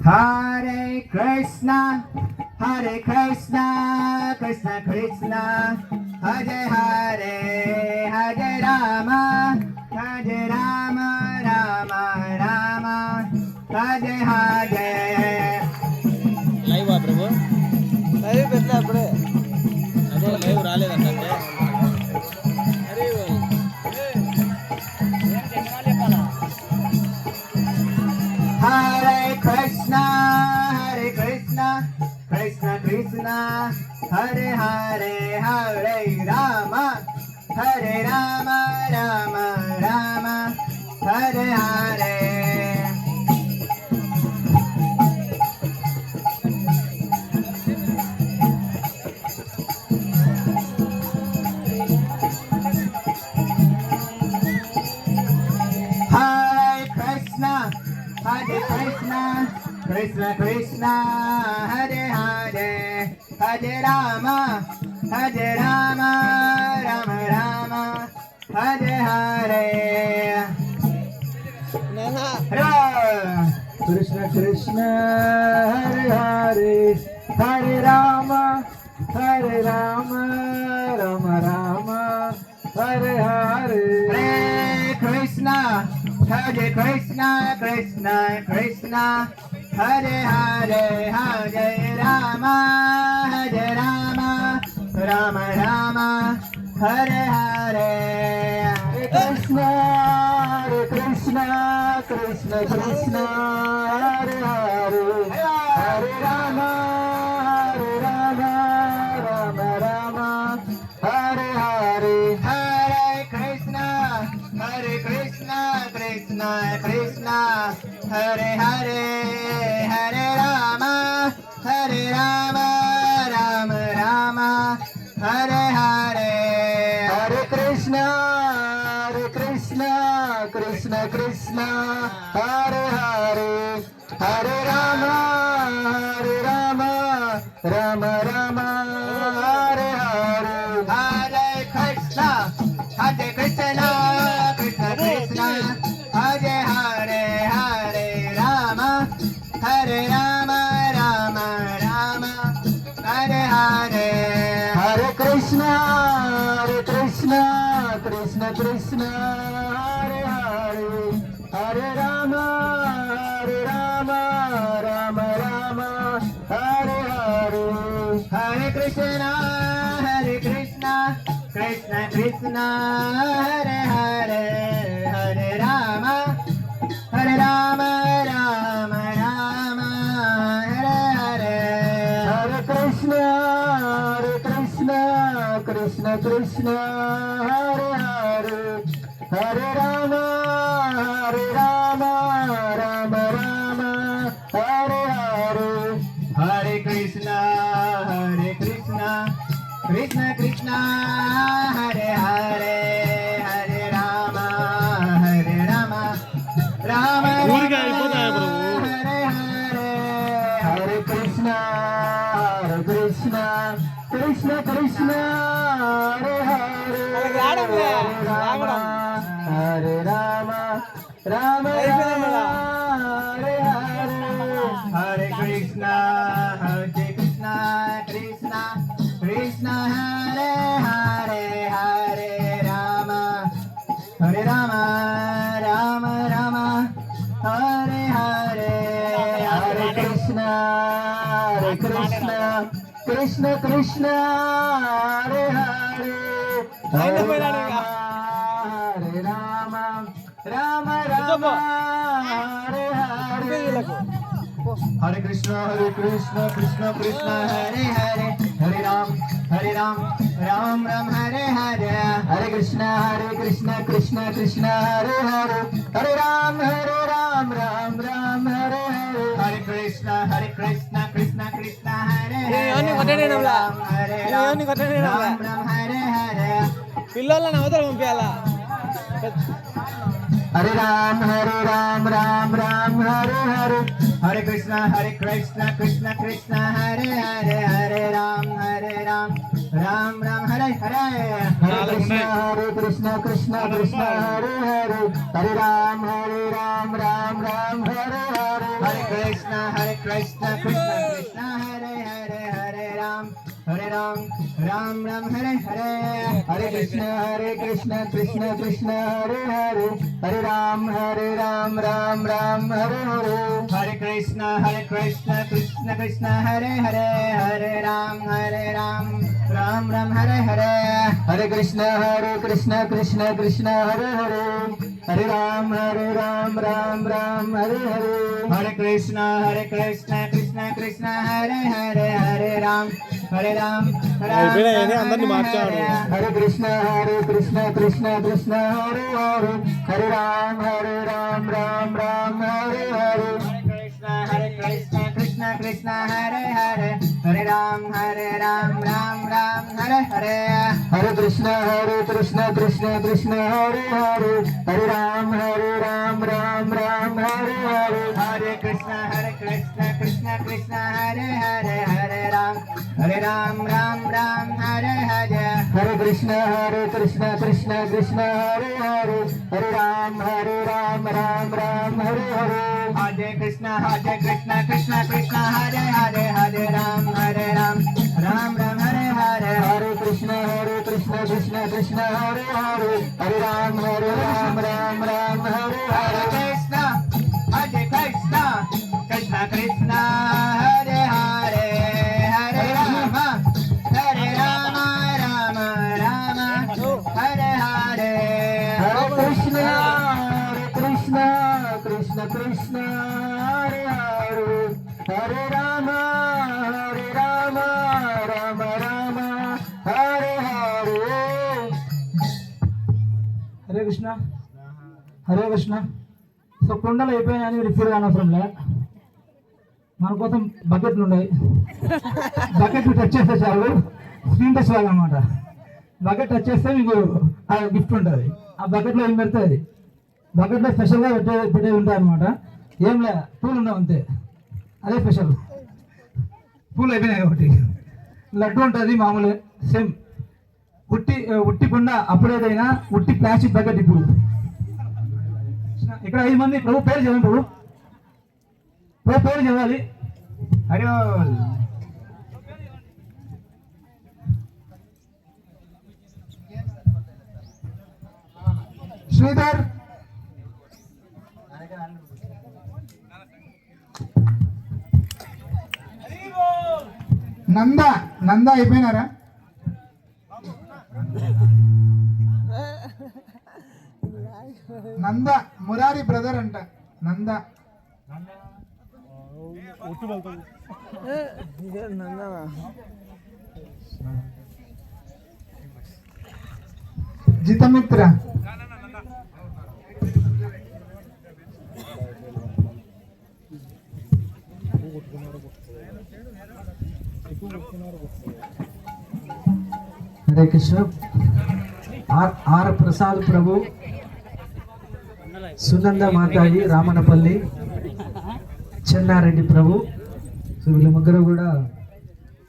Hare Krishna, Krishna Krishna, Hare Hare, Hare Rama, Rama Rama, Hare Hare. Live Prabhu live పెట్టలే అప్పుడే అదే live రాలేదంటే Hare Krishna, Krishna Krishna, Hare Hare, Hare Rama, Rama Rama, Hare Hare. Hare Krishna, Krishna Krishna, Hare Hare, Hare Rama, Rama Rama, Hare Hare. నేనా Krishna Krishna, Hare Hare, Hare Rama, Rama Rama, Hare Hare. Hare Krishna, Krishna Krishna, Hare Hare, Hare Rama, Rama Rama, Hare Hare. Hare Krishna, Krishna Krishna, Hare Hare, Hare Rama, Rama Rama, Hare Hare. Hare Krishna, Krishna Krishna, Hare Hare, Hare Rama, Rama Rama, Hare Hare. Hare Krishna, Krishna Krishna, Hare Hare, Hare Rama, Rama Rama, Hare Hare. Hare Krishna, Krishna Krishna, Hare Hare, Hare Rama, Rama Rama, Hare Hare. Hare Krishna, Krishna Krishna, Hare Hare, Hare Rama, Rama Rama, Hare Hare. Hare Krishna, Krishna Krishna, Hare Hare, Hare Rama, Rama Rama, Hare Hare. Hare Krishna, Krishna Krishna, Hare Hare, Hare Rama, Rama Rama, Hare Hare. Hare Krishna, Krishna Krishna, Hare Hare, Hare Rama, Rama ఊరికే అయిపోతాయా ప్రభు Hare Hare. Hare Krishna, Krishna Krishna, Hare Hare, రావడంలే Rama, రావడం Hare Rama, Rama Rama, Hare Hare. Hare Krishna, Krishna Krishna, Hare Hare, Hare Rama, Rama Rama, Hare Hare. Hare Krishna, Krishna Krishna, Hare Hare, Hare Rama, Rama Rama, Hare Hare. Hare Krishna, Krishna Krishna, Hare Hare, Hare Ram, Ram Hare Hare. Hare Krishna, Krishna Krishna, Hare Hare, Hare Ram, Ram Hare Hare. Hare Krishna, Krishna Krishna, Hare Hare, ఇవన్నీ కొట్టనేనలా ఇవన్నీ కొట్టనేనలా Ram Hare Hare. పిల్లలని అవతల పంపించాలా Hare Ram, Ram Hare Hare, Hare Krishna, Krishna Krishna, Hare Hare, Hare Ram, Ram Hare Hare. Hare Krishna, Krishna Krishna, Hare Hare, Hare Ram, Ram Hare Hare. Hare Krishna Krishna Krishna Hare Hare Hare Ram Ram Ram Hare Hare Hare Krishna Krishna Krishna Hare Hare Hare Ram Ram Ram Hare Hare Hare Krishna Krishna Krishna Hare Hare Hare Ram Ram Ram Hare Hare Hare Krishna Krishna Krishna Hare Hare Hare Ram Ram Hare Hare Hare Krishna Krishna Krishna Hare Hare Hare Ram అయిపోయినాయని అందరినీ మార్చాడు. Hare Krishna Krishna Krishna Hare Hare Hare Ram Ram Hare Hare Hare Krishna Krishna Hare Hare Hare Ram Ram Hare Hare Hare Krishna Krishna Krishna Hare Hare Hare Ram Ram Hare Hare Hare Krishna Krishna Krishna Hare Hare Hare Ram Ram Hare Hare Hare Krishna Krishna Krishna Hare Hare Hare Ram Ram Hare Hare Hare Krishna Krishna Krishna Hare Hare Hare Ram Ram Hare Hare Hare Krishna Krishna Krishna Hare Hare Hare Ram Ram Hare Hare Krishna Krishna Krishna Hare Hare Hare Rama Rama Hare Hare Hare Krishna Krishna Krishna Hare Hare Hare Rama Rama Hare Hare Hare Krishna Hare Krishna. So కుండలు అయిపోయినాయని మీరు feel అనవసరం లే, మన కోసం బకెట్లు ఉన్నాయి. బకెట్లు touch చేస్తే చాలు, స్క్రీన్ టచ్ లాగా అనమాట. బకెట్ టచ్ చేస్తే మీకు ఆ గిఫ్ట్ ఉంటుంది. ఆ బకెట్లో ఏం పెడితే అది బకెట్లో స్పెషల్గా పెట్టే ఉంటాయి అనమాట. ఏం లే, పూలు ఉండవు అంతే, అదే స్పెషల్. పూలు అయిపోయినాయి కాబట్టి లడ్డు ఉంటుంది మామూలు సేమ్. ఉట్టి కుండ అప్పుడేదైనా ఉట్టి ప్లాస్టిక్ బకెట్. ఇప్పుడు ఇక్కడ 5 మంది ప్రభు పేరు చదవండి. ప్రభు పేరు చదవాలి. హరి శ్రీధర్, నంద అయిపోయినారా? నంద మురారి బ్రదర్ అంట. నంద జితమిత్ర, హరే కృష్ణ. ఆర్ ప్రసాద్ ప్రభు, సునంద మాతాజీ రామనపల్లి, చెన్నారెడ్డి ప్రభు. సో వీళ్ళ ముగ్గురు కూడా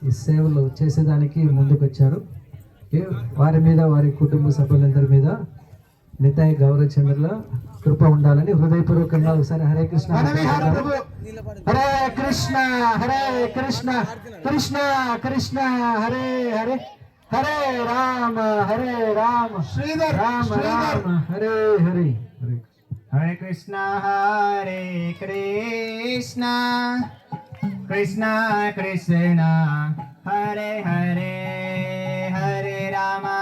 ఈ సేవలు చేసేదానికి ముందుకు వచ్చారు. వారి మీద వారి కుటుంబ సభ్యులందరి మీద నితాయి గౌరవచంద్రుల కృప ఉండాలని హృదయపూర్వకంగా ఒకసారి Hare Krishna Hare Krishna Hare Krishna Krishna Krishna Hare Hare Hare Rama Sridhar Rama Rama Hare Hare. Hare Krishna Krishna Krishna Hare Hare Hare Rama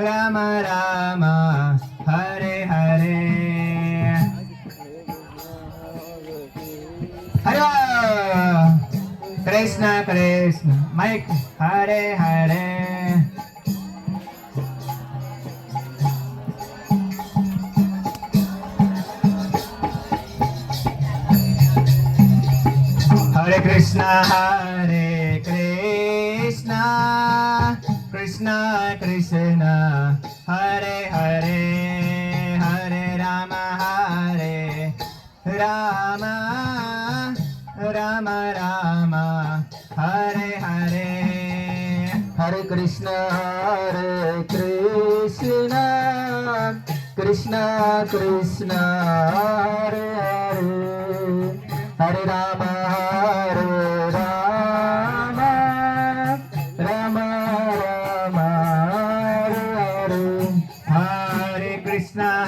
Rama Rama Hare Hare Hare Krishna Mike Hare Hare Hare Krishna Krishna Krishna Hare Hare Hare Rama Rama Rama Hare Hare Hare Krishna Krishna Krishna Hare Hare Hare Rama Hare Rama Rama Rama Hare Hare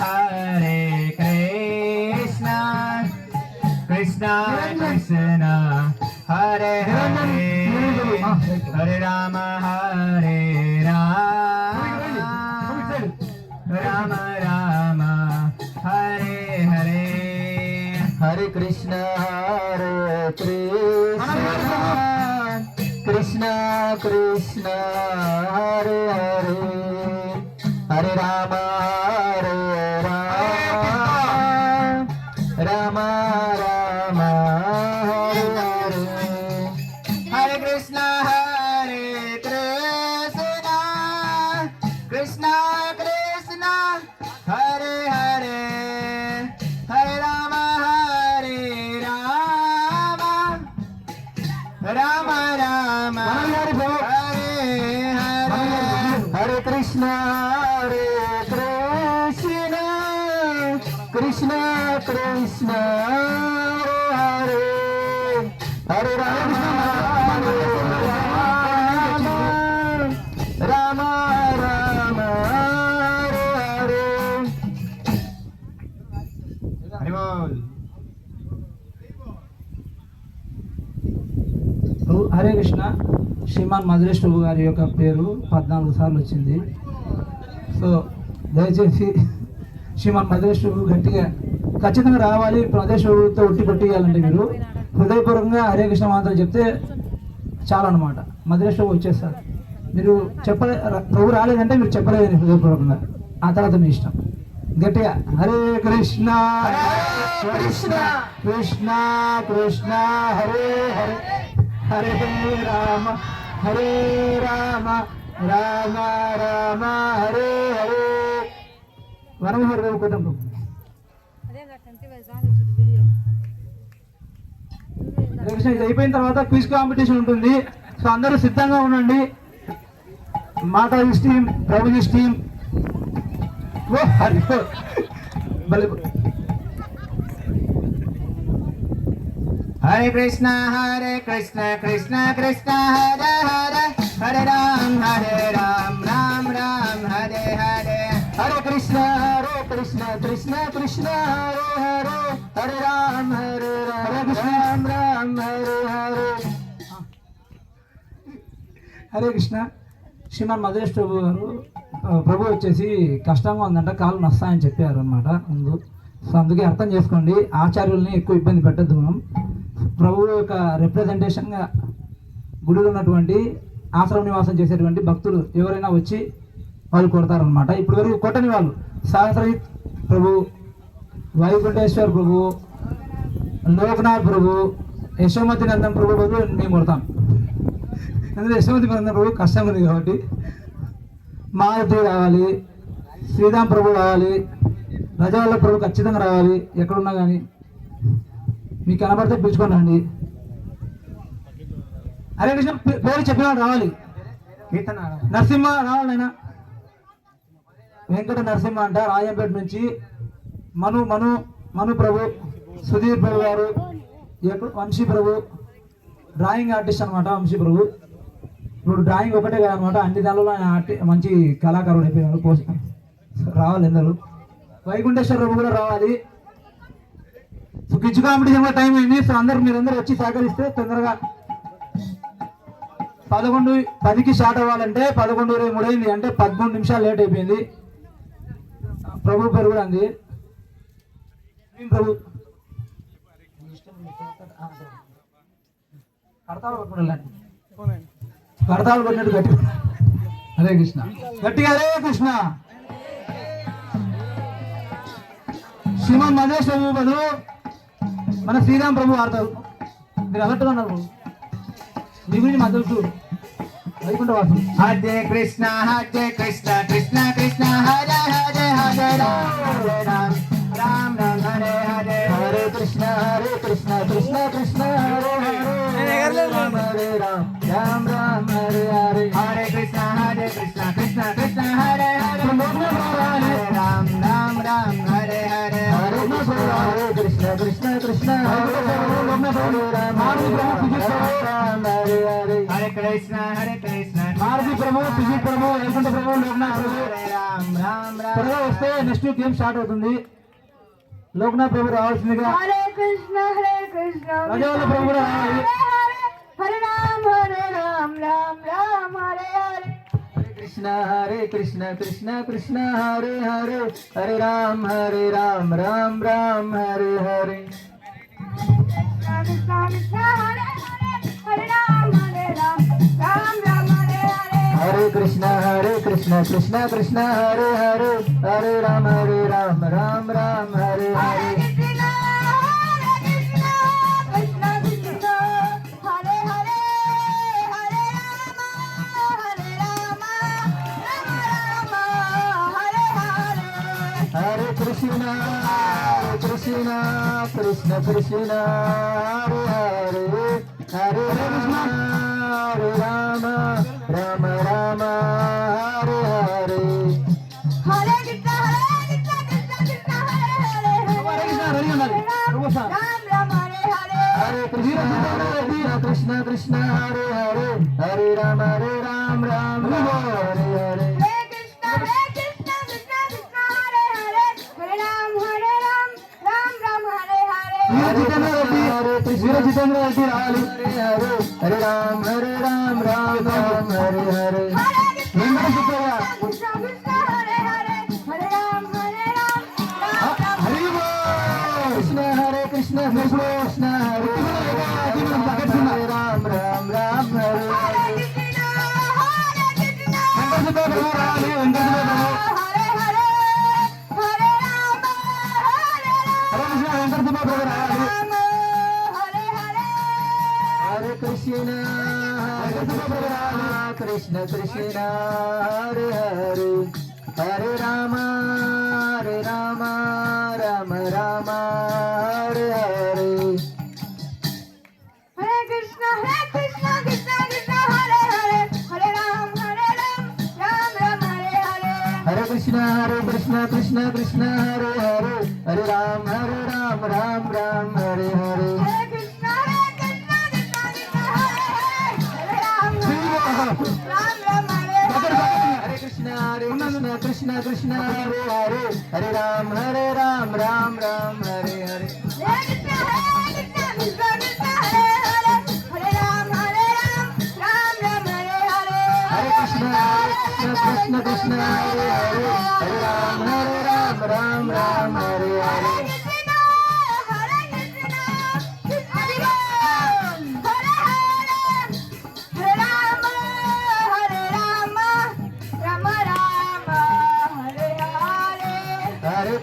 Hare Krishna Krishna Krishna Hare Hare Hare Rama Hare Rama Rama Hare Hare Hare Krishna Krishna Krishna Hare Hare Hare Rama Hare Rama Rama Hare Hare Hare Krishna Krishna Krishna Hare Hare Hare Rama Hare Rama Rama Rama Hare Hare Hare Krishna Krishna Krishna Hare Hare Rama Rama Rama Hare Hare Hare Krishna. Shriman మధురేష్ ప్రభు గారి యొక్క పేరు 14 సార్లు వచ్చింది. So దయచేసి శ్రీమాన్ మధురేష్ ప్రభు గట్టిగా ఖచ్చితంగా రావాలి. మధురేష్ ప్రభుతో ఉట్టి కొట్టియాలంటే మీరు హృదయపూర్వకంగా హరే కృష్ణ మాత్రం చెప్తే చాలా అనమాట. మధురేష్ ప్రభు వచ్చేస్తారు. మీరు ప్రభు రాలేదంటే మీరు చెప్పలేదని హృదయపూర్వకంగా. ఆ తర్వాత మీ ఇష్టం. గట్టిగా హరే కృష్ణ కృష్ణ కృష్ణ కృష్ణ హరే హరే హరే రామ రామ రామ హరే హరే వనమహరి రావు కుటుంబం. హరే కృష్ణ. ఇది అయిపోయిన తర్వాత క్విజ్ కాంపిటీషన్ ఉంటుంది. సో అందరూ సిద్ధంగా ఉండండి. Mataji team, Prabhuji team. ఓ హరి భలే. హరే కృష్ణ కృష్ణ కృష్ణ హరే హరే హరే రామ రామ రామ హరే హరే హరే కృష్ణ కృష్ణ కృష్ణ హరే హరే హరే రామ రామ రామ హరే హరే. హరే కృష్ణ. శ్రీమాన్ మధురేష్ ప్రభు వచ్చేసి కష్టంగా ఉందంట, కాళ్ళు నస్తాయని చెప్పారు అనమాట ముందు. సో అందుకే అర్థం చేసుకోండి, ఆచార్యుల్ని ఎక్కువ ఇబ్బంది పెట్టద్దు. మనం ప్రభు యొక్క రిప్రజెంటేషన్గా గుడిలో ఉన్నటువంటి ఆశ్రమ నివాసం చేసేటువంటి భక్తులు ఎవరైనా వచ్చి వాళ్ళు కొడతారనమాట. ఇప్పుడు వరకు కొట్టని వాళ్ళు సహస్రజిత్ ప్రభు, వైకుంఠేశ్వర్ ప్రభు, లోకనాథ్ ప్రభు, యశోమతి నందన్ ప్రభు బదులు మేము కొడతాం. ఎందుకంటే యశోమతి నందన్ ప్రభు కష్టం ఉంది కాబట్టి. మారుతి రావాలి, శ్రీరామ్ ప్రభు రావాలి, రజవల్ల ప్రభు ఖచ్చితంగా రావాలి. ఎక్కడున్నా కానీ మీకు కనబడితే పిలుచుకోండి. హరే కృష్ణ పేరు చెప్పిన రావాలి. నరసింహ రావాలి. నాయన వెంకట నరసింహ అంట, రాజంపేట నుంచి. మను ప్రభు, సుధీర్ ప్రభు గారు, వంశీ ప్రభు, డ్రాయింగ్ ఆర్టిస్ట్ అనమాట. వంశీ ప్రభు ఇప్పుడు డ్రాయింగ్ ఒకటే కాదనమాట, అన్ని దానిలో ఆయన మంచి కళాకారుడు అయిపోయినారు. రావాలి అందరూ. వైకుంఠేశ్వర ప్రభు కూడా రావాలి. సో క్విజ్ కాంపిటీషన్ కూడా టైం అయింది. సో మీరందరూ వచ్చి సహకరిస్తే తొందరగా 11:10కి స్టార్ట్ అవ్వాలంటే 11:23 అయింది, అంటే 13 నిమిషాలు లేట్ అయిపోయింది. ప్రభు పేరు కూడా అంది ప్రభు. కడతాలు కొట్టినట్టు గట్టి. హరే కృష్ణ. గట్టిగా హరే కృష్ణ. శ్రీమాన్ మధురేష్ ప్రభు బదులు మన శ్రీరామ్ ప్రభు ఆడతారు. మీరు అలర్ట్గా ఉన్నారు. మీ గురించి మా తెలుసు. వైకుంఠ వాసు. హరే కృష్ణ కృష్ణ కృష్ణ హరే హరే హరే రామ రామ హరే హరే హరే కృష్ణ కృష్ణ కృష్ణ హరే హరే హరే రామ రామ హరే హరే హరే కృష్ణ కృష్ణ కృష్ణ హరే హరే హరే రామ రామ మారుతి ప్రభు సుజిత్ ప్రభు వైకుంఠ ప్రభు లోక్నాథ్ ప్రభు త్వరగా వస్తే నెక్స్ట్ గేమ్ స్టార్ట్ అవుతుంది. లోక్నాథ్ ప్రభు రావాల్సిందిగా హరే కృష్ణ రాజావాళ్ళ ప్రభు కూడా రావాలి. హరే రామ్ రామ్ రామ్ హరే హరే కృష్ణ హరే కృష్ణ కృష్ణ కృష్ణ హరే హరే హరే రామ్ రామ్ రామ్ హరే హరే కృష్ణ కృష్ణ హరే హరే హరే రామ్ రామ్ రామ్ హరే హరే హరే కృష్ణ కృష్ణ కృష్ణ హరే హరే హరే రామ్ రామ్ రామ్ హరే హరే కృష్ణ కృష్ణ కృష్ణ హరే హరే హరే రామ రామ హరే హరే హరే కృష్ణ కృష్ణ కృష్ణ కృష్ణ హరే హరే హరే కృష్ణ హరే రామ రామ రామ హరే హరే హరే కృష్ణ కృష్ణ కృష్ణ హరే హరే రెడీ ఉండాలి ప్రభు సార్. రామ రామ హరే హరే హరే కృష్ణ కృష్ణ కృష్ణ హరే హరే హరే రామ రామ హరే హరే హరే కృష్ణ కృష్ణ కృష్ణ హరే హరే హరే రామ రామ రామ హరే హరే వీర జితేంద్ర రెడ్డి రావాలి. హరే హరే రామ రామ హరే హరే హరే కృష్ణ వెంకట సుబ్బయ్య కృష్ణ కృష్ణ హరే హరే హరే రామ రామ హరి కృష్ణ హరే కృష్ణ కృష్ణ కృష్ణ హరే హరే రామ రామ హరే హరే హరే కృష్ణ వెంకట సుబ్బయ్య ప్రభు రావాలి. వెంకట సుబ్బయ్య ప్రభు హరే హరే హరే రామ హరే హరే కృష్ణ వెంకట సుబ్బయ్య ప్రభు రావాలి. రామ హరే హరే హరే కృష్ణ కృష్ణ కృష్ణ హరే హరే హరే రామ రామ రామ హరే హరే హరే కృష్ణ కృష్ణ కృష్ణ హరే హరే హరే రామ రామ రామ హరే హరే హరే కృష్ణ కృష్ణ కృష్ణ హరే హరే హరే రామ రామ హరే హరే హరే కృష్ణ కృష్ణ కృష్ణ హరే హరే రామ రామ హరే హరే హరే కృష్ణ కృష్ణ కృష్ణ హరే హరే హరే రామ రామ హరే హరే హరే కృష్ణ కృష్ణ కృష్ణ హరే హరే హరే రామ రామ రామ హరే హరే హరే కృష్ణ కృష్ణ కృష్ణ హరే హరే హరే రామ రామ హరే హరే హరే కృష్ణ హరే కృష్ణ హరి రామ హరే హరే రామ రామ రామ హరే హరే హరే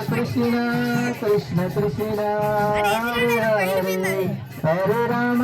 కృష్ణ కృష్ణ కృష్ణ హరే హరే హరే రామ